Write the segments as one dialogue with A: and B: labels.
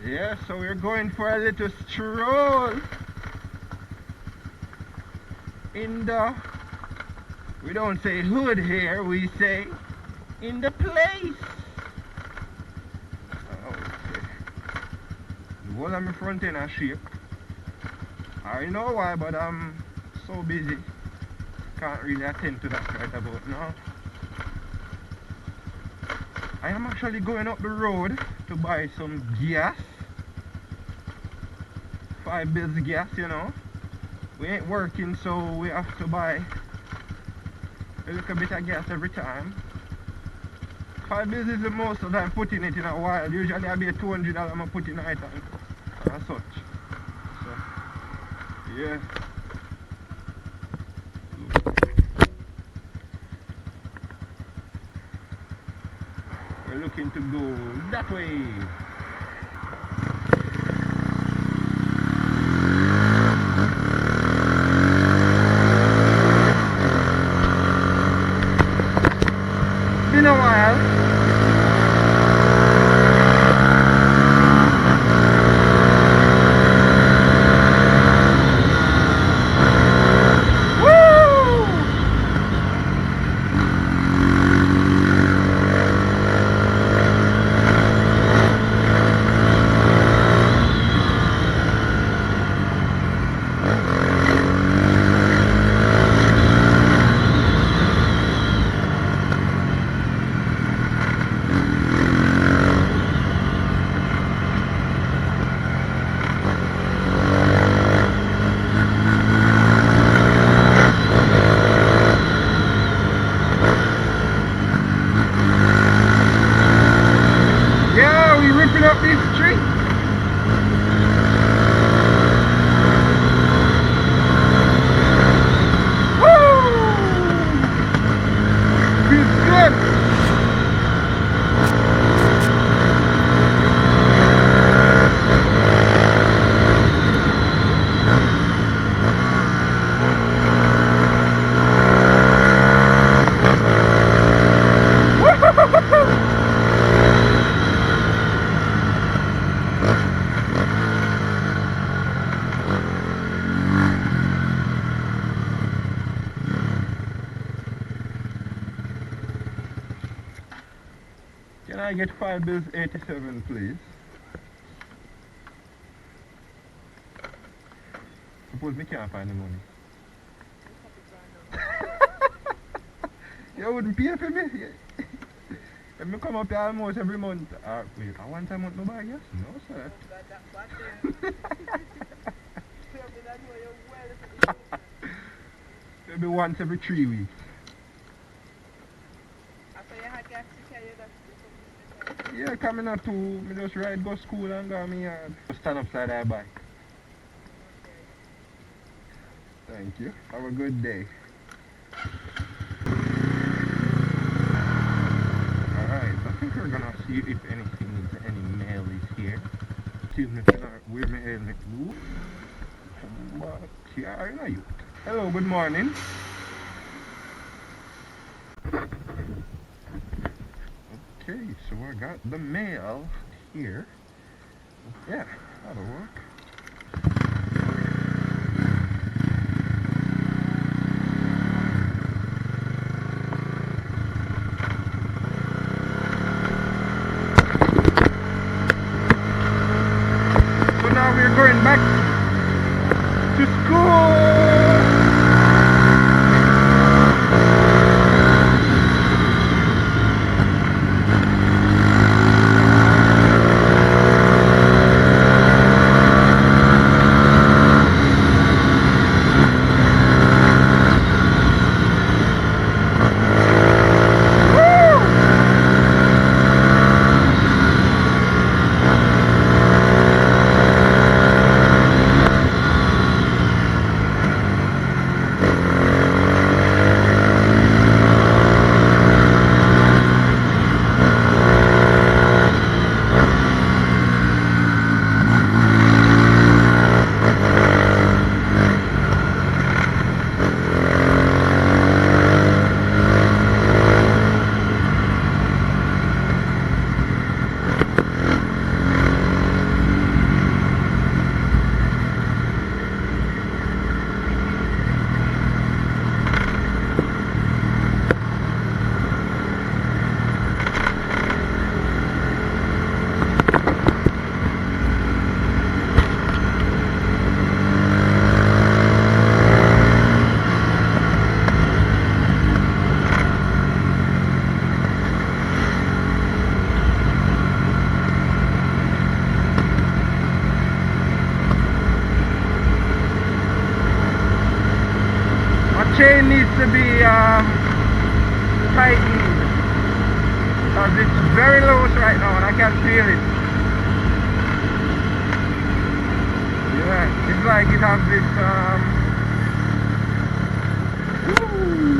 A: Yeah, so we're going for a little stroll in the, we don't say hood here, we say in the place. Okay. The whole of my front end are shape. I know why, but I'm so busy. Can't really attend to that right about now. I am actually going up the road to buy some gas. 5 bills gas, you know. We ain't working, so we have to buy a little bit of gas every time. 5 bills is the most that I'm putting it in a while. Usually I'll be $200 I'm putting it on and such. So, yeah. We're looking to go that way. Been a while. Up this street. Woo! Feels good. Can I get 5 bills 87, please? Suppose me can't find the money. You wouldn't pay for me? If me come up here almost every month. Wait, I want a month no buy gas? No, sir. Maybe once every 3 weeks. Yeah, coming up to me just ride go school and go me yard. Stand upside that bike. Thank you. Have a good day. Alright, I think we're gonna see if anything is any mail is here. Excuse me, where my helmet blue. But yeah, I know you. Hello, good morning. Okay, so I got the mail here. Yeah, that'll work. So now we're going back to school. very loose right now and I can feel it. Yeah, it's like it has this woo,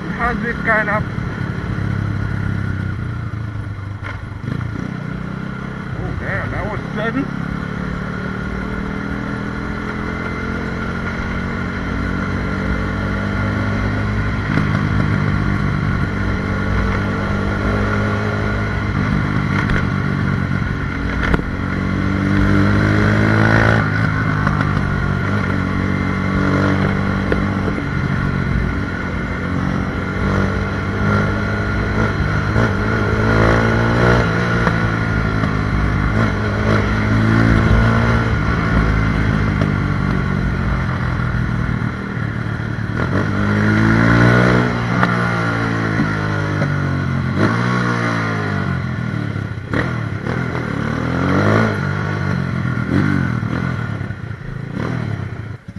A: it has this kind of damn, that was sudden.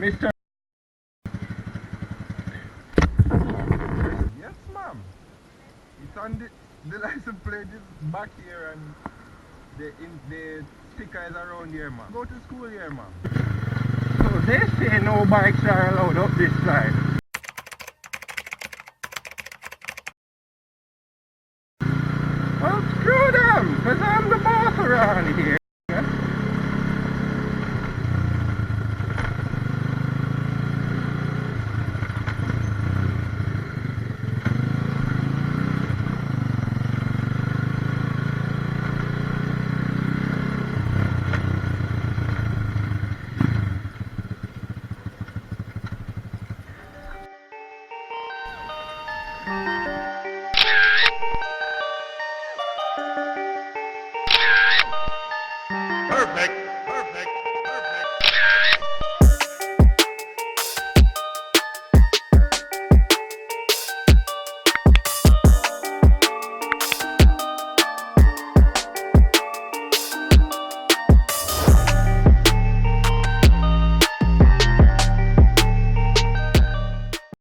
A: Mr. Yes, ma'am. It's on the license plate is back here and the sticker is around here, ma'am. Go to school here, ma'am. So they say no bikes are allowed up this side. Well, screw them, because I'm the boss around here.
B: Perfect.